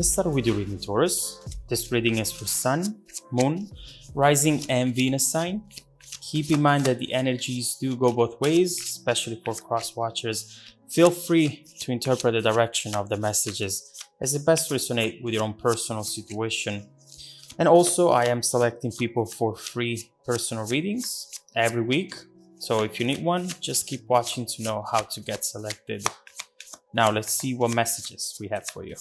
Let's start with your reading, Taurus. This reading is for Sun, Moon, Rising, and Venus sign. Keep in mind that the energies do go both ways, especially for cross watchers. Feel free to interpret the direction of the messages as it best resonate with your own personal situation. And also, I am selecting people for free personal readings every week. So if you need one, just keep watching to know how to get selected. Now let's see what messages we have for you.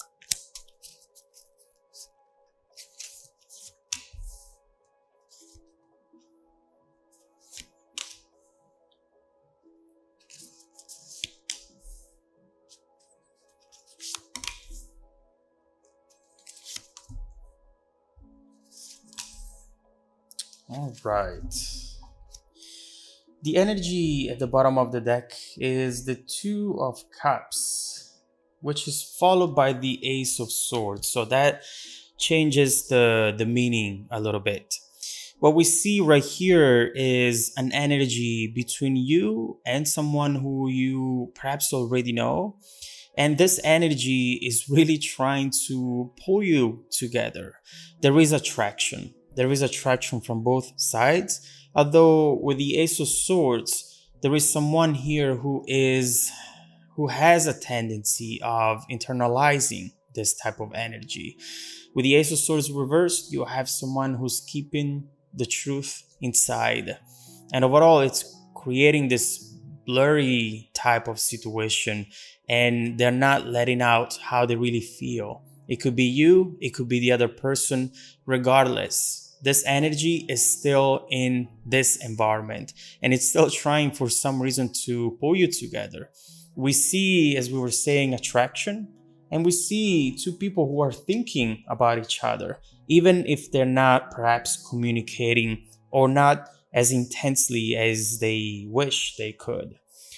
All right. The energy at the bottom of the deck is the Two of Cups, which is followed by the Ace of Swords. So that changes the meaning a little bit. What we see right here is an energy between you and someone who you perhaps already know. And this energy is really trying to pull you together. There is attraction. There is attraction from both sides. Although with the Ace of Swords, there is someone here who has a tendency of internalizing this type of energy. With the Ace of Swords reversed, you have someone who's keeping the truth inside. And overall, it's creating this blurry type of situation, and they're not letting out how they really feel. It could be you, it could be the other person. Regardless, this energy is still in this environment, and it's still trying for some reason to pull you together. We see, as we were saying, attraction, and we see two people who are thinking about each other, even if they're not perhaps communicating or not as intensely as they wish they could.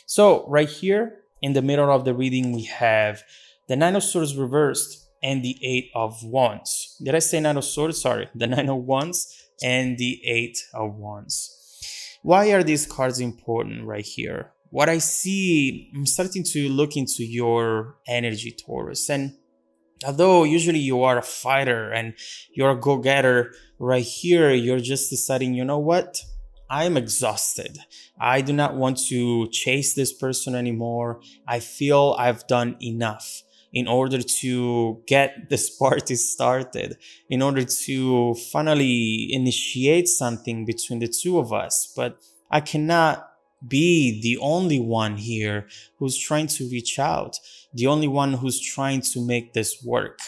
So right here in the middle of the reading, we have the Nine of Swords reversed and the Eight of Wands. Did I say Nine of Swords? Sorry, the Nine of Wands and the Eight of Wands. Why are these cards important right here? What I see, I'm starting to look into your energy, Taurus. And although usually you are a fighter and you're a go-getter, right here, you're just deciding, you know what? I'm exhausted. I do not want to chase this person anymore. I feel I've done enough in order to get this party started, in order to finally initiate something between the two of us. But I cannot be the only one here who's trying to reach out, the only one who's trying to make this work.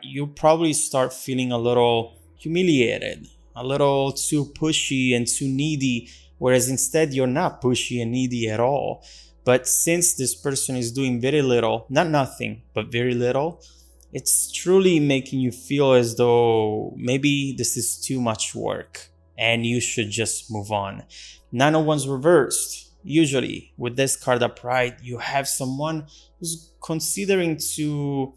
You probably start feeling a little humiliated, a little too pushy and too needy, whereas instead you're not pushy and needy at all. But since this person is doing very little, not nothing, but very little, it's truly making you feel as though maybe this is too much work and you should just move on. Nine of Wands reversed. Usually with this card upright, you have someone who's considering to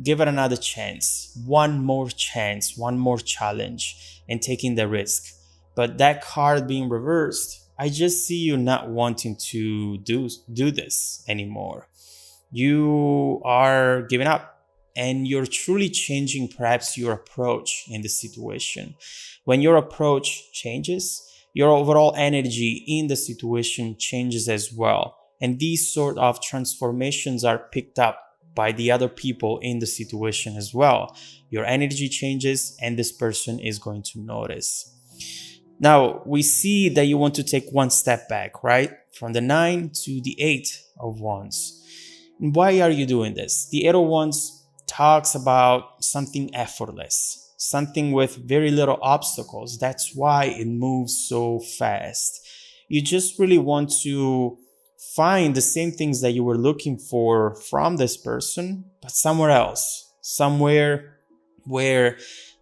give it another chance, one more chance, one more challenge, and taking the risk. But that card being reversed, I just see you not wanting to do this anymore. You are giving up, and you're truly changing perhaps your approach in the situation. When your approach changes, your overall energy in the situation changes as well. And these sort of transformations are picked up by the other people in the situation as well. Your energy changes, and this person is going to notice. Now, we see that you want to take one step back, right? From the 9 to the 8 of Wands. And why are you doing this? The 8 of Wands talks about something effortless, something with very little obstacles. That's why it moves so fast. You just really want to find the same things that you were looking for from this person, but somewhere else, somewhere where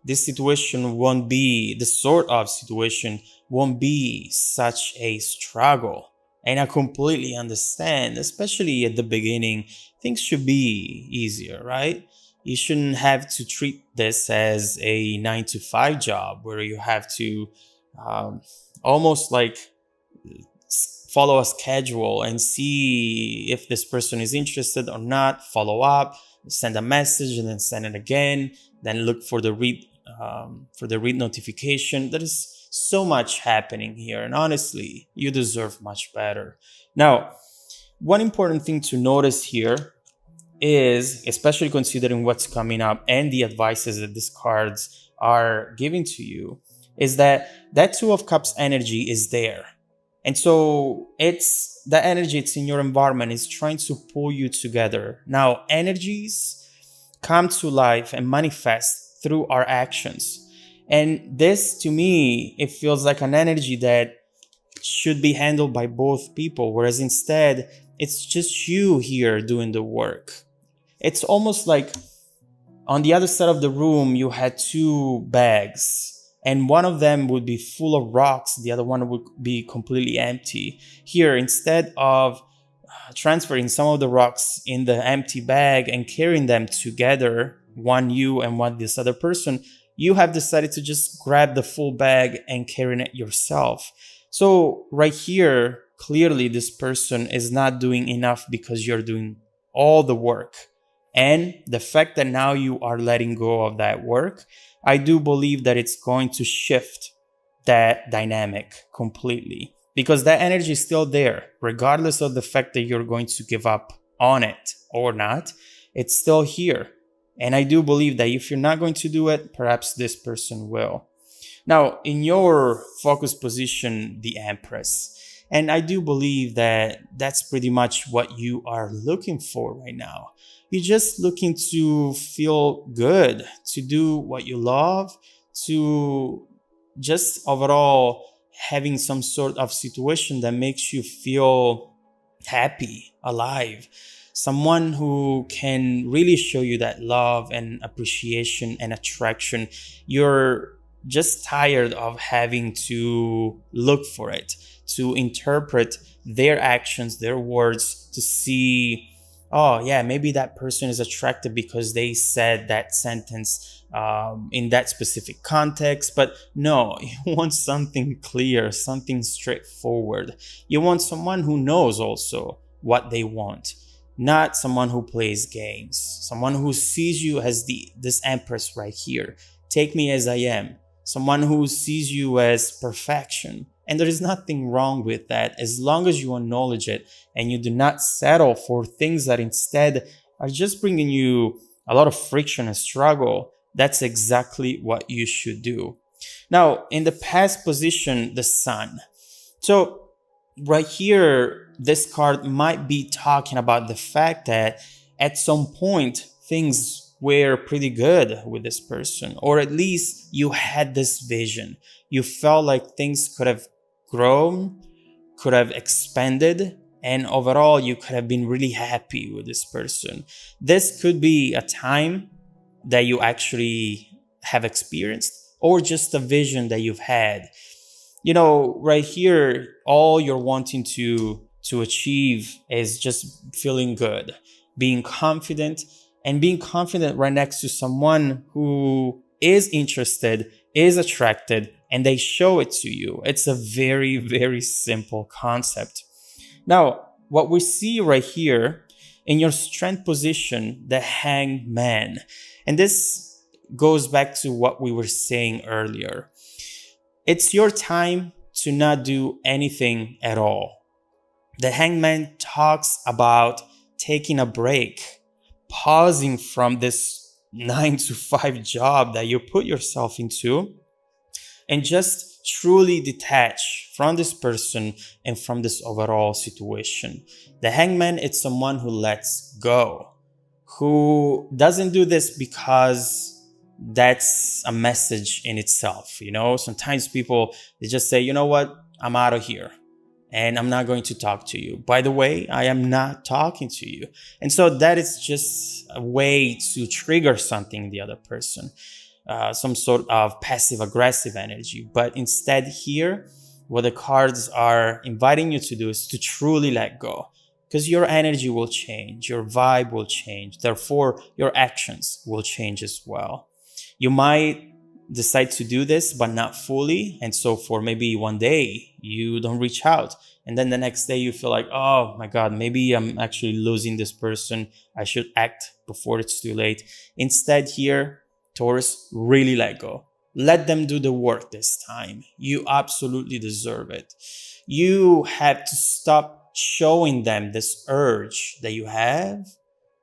this situation won't be, the sort of situation won't be such a struggle. And I completely understand, especially at the beginning, things should be easier, right? You shouldn't have to treat this as a 9 to 5 job where you have to almost like follow a schedule and see if this person is interested or not, follow up, send a message and then send it again, then look for the read notification. There is so much happening here, and honestly, you deserve much better. Now, one important thing to notice here is, especially considering what's coming up and the advices that these cards are giving to you, is that that Two of Cups energy is there. And so it's the energy, it's in your environment, it's trying to pull you together. Now, energies come to life and manifest through our actions. And this, to me, it feels like an energy that should be handled by both people, whereas instead, it's just you here doing the work. It's almost like on the other side of the room, you had two bags, and one of them would be full of rocks, the other one would be completely empty. Here, instead of transferring some of the rocks in the empty bag and carrying them together, one you and one this other person, you have decided to just grab the full bag and carry it yourself. So right here, clearly this person is not doing enough because you're doing all the work. And the fact that now you are letting go of that work, I do believe that it's going to shift that dynamic completely, because that energy is still there, regardless of the fact that you're going to give up on it or not. It's still here. And I do believe that if you're not going to do it, perhaps this person will. Now, in your focus position, the Empress, and I do believe that that's pretty much what you are looking for right now. You're just looking to feel good, to do what you love, to just overall having some sort of situation that makes you feel happy, alive. Someone who can really show you that love and appreciation and attraction. You're just tired of having to look for it, to interpret their actions, their words, to see, oh yeah, maybe that person is attractive because they said that sentence in that specific context. But no, you want something clear, something straightforward. You want someone who knows also what they want, not someone who plays games, someone who sees you as this Empress right here. Take me as I am. Someone who sees you as perfection. And there is nothing wrong with that, as long as you acknowledge it and you do not settle for things that instead are just bringing you a lot of friction and struggle. That's exactly what you should do. Now, in the past position, the Sun. So right here, this card might be talking about the fact that at some point, things were pretty good with this person, or at least you had this vision. You felt like things could have grown, could have expanded, and overall you could have been really happy with this person. This could be a time that you actually have experienced, or just a vision that you've had. You know, right here, all you're wanting to achieve is just feeling good, being confident, and being confident right next to someone who is interested, is attracted, and they show it to you. It's a very, very simple concept. Now, what we see right here in your strength position, the hangman, and this goes back to what we were saying earlier. It's your time to not do anything at all. The hangman talks about taking a break, pausing from this 9-to-5 job that you put yourself into, and just truly detach from this person and from this overall situation. The hangman is someone who lets go, who doesn't do this because that's a message in itself. You know, sometimes people, they just say, you know what, I'm out of here and I'm not going to talk to you. By the way, I am not talking to you. And so that is just a way to trigger something in the other person, some sort of passive aggressive energy. But instead here, what the cards are inviting you to do is to truly let go, because your energy will change, your vibe will change. Therefore, your actions will change as well. You might decide to do this, but not fully. And so for maybe one day, you don't reach out. And then the next day you feel like, oh my God, maybe I'm actually losing this person. I should act before it's too late. Instead here, Taurus, really let go. Let them do the work this time. You absolutely deserve it. You have to stop showing them this urge that you have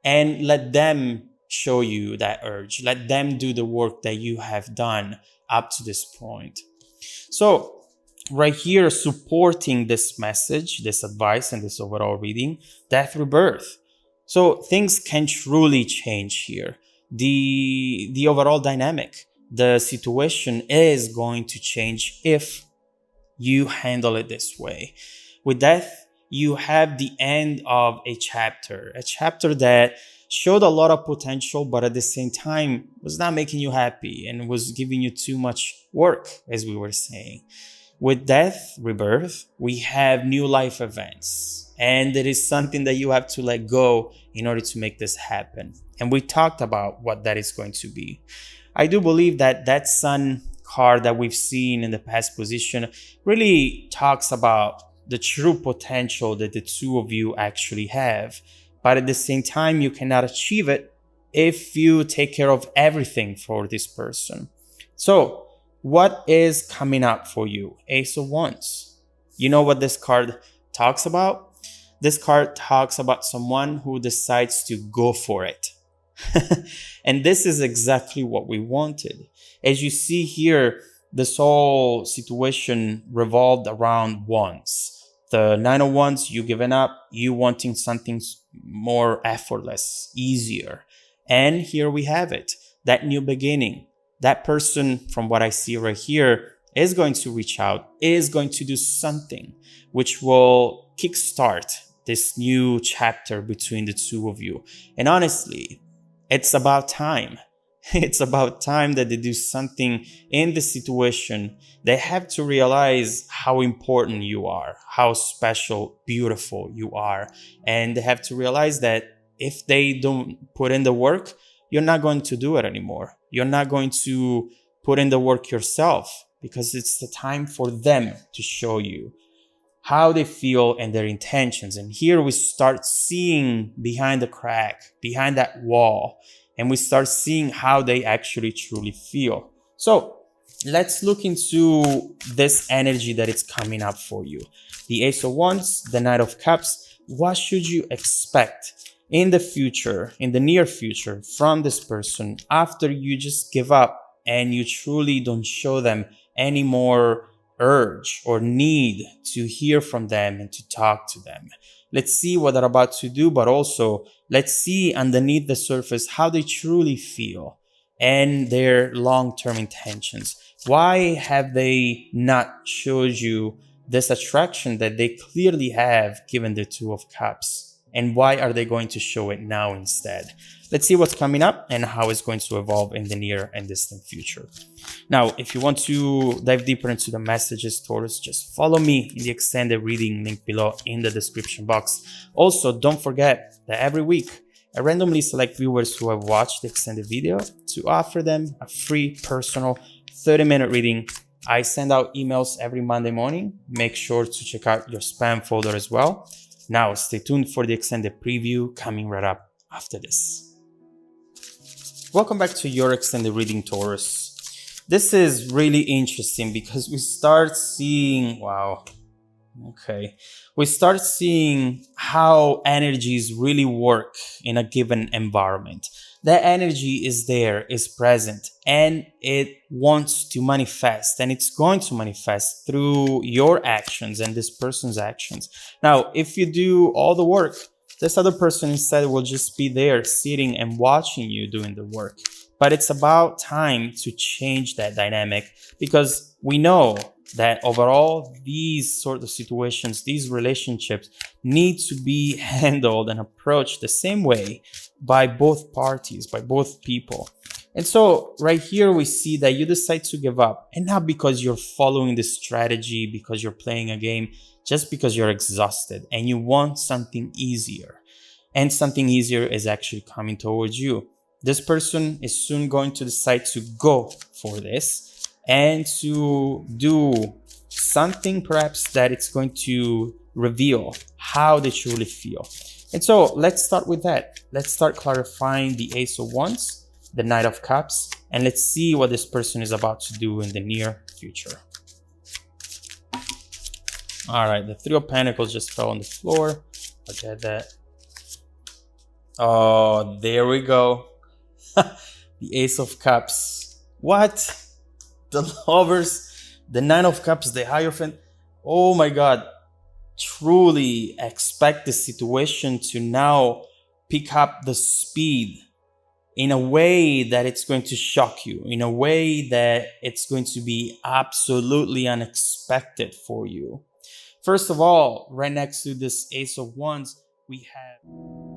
and let them show you that urge. Let them do the work that you have done up to this point. So right here, supporting this message, this advice, and this overall reading, death, rebirth. So things can truly change here. The overall dynamic, the situation is going to change if you handle it this way. With death, you have the end of a chapter that showed a lot of potential, but at the same time was not making you happy and was giving you too much work, as we were saying. With death, rebirth, we have new life events, and it is something that you have to let go in order to make this happen. And we talked about what that is going to be. I do believe that that Sun card that we've seen in the past position really talks about the true potential that the two of you actually have. But at the same time, you cannot achieve it if you take care of everything for this person. So what is coming up for you? Ace of Wands. You know what this card talks about? This card talks about someone who decides to go for it. And this is exactly what we wanted. As you see here, this whole situation revolved around wands. The Nine of Wands, you giving up, you wanting something more effortless, easier. And here we have it, that new beginning. That person, from what I see right here, is going to reach out, is going to do something which will kickstart this new chapter between the two of you. And honestly, it's about time. It's about time that they do something in the situation. They have to realize how important you are, how special, beautiful you are. And they have to realize that if they don't put in the work, you're not going to do it anymore. You're not going to put in the work yourself, because it's the time for them to show you how they feel and their intentions. And here we start seeing behind the crack, behind that wall, and we start seeing how they actually truly feel. So let's look into this energy that is coming up for you. The Ace of Wands, the Knight of Cups. What should you expect in the future, in the near future, from this person after you just give up and you truly don't show them any more urge or need to hear from them and to talk to them? Let's see what they're about to do, but also let's see underneath the surface how they truly feel and their long-term intentions. Why have they not showed you this attraction that they clearly have given the Two of Cups? And why are they going to show it now instead? Let's see what's coming up and how it's going to evolve in the near and distant future. Now, if you want to dive deeper into the messages, Taurus, just follow me in the extended reading link below in the description box. Also, don't forget that every week, I randomly select viewers who have watched the extended video to offer them a free personal 30-minute reading. I send out emails every Monday morning. Make sure to check out your spam folder as well. Now, stay tuned for the extended preview coming right up after this. Welcome back to your extended reading, Taurus. This is really interesting because we start seeing, we start seeing how energies really work in a given environment. That energy is there, is present, and it wants to manifest, and it's going to manifest through your actions and this person's actions. Now, if you do all the work, this other person instead will just be there sitting and watching you doing the work. But it's about time to change that dynamic, because we know that overall these sort of situations, these relationships need to be handled and approached the same way by both parties, by both people. And so right here we see that you decide to give up, and not because you're following this strategy, because you're playing a game, just because you're exhausted and you want something easier. And something easier is actually coming towards you. This person is soon going to decide to go for this and to do something perhaps that it's going to reveal how they truly feel. And so let's start with that. Let's start clarifying the Ace of Wands, the Knight of Cups, and let's see what this person is about to do in the near future. All right, the Three of Pentacles just fell on the floor. Look at that. Oh, there we go. The Ace of Cups. What? The Lovers, the Nine of Cups, the Hierophant. Oh my God. Truly expect the situation to now pick up the speed in a way that it's going to shock you, in a way that it's going to be absolutely unexpected for you. First of all, right next to this Ace of Wands, we have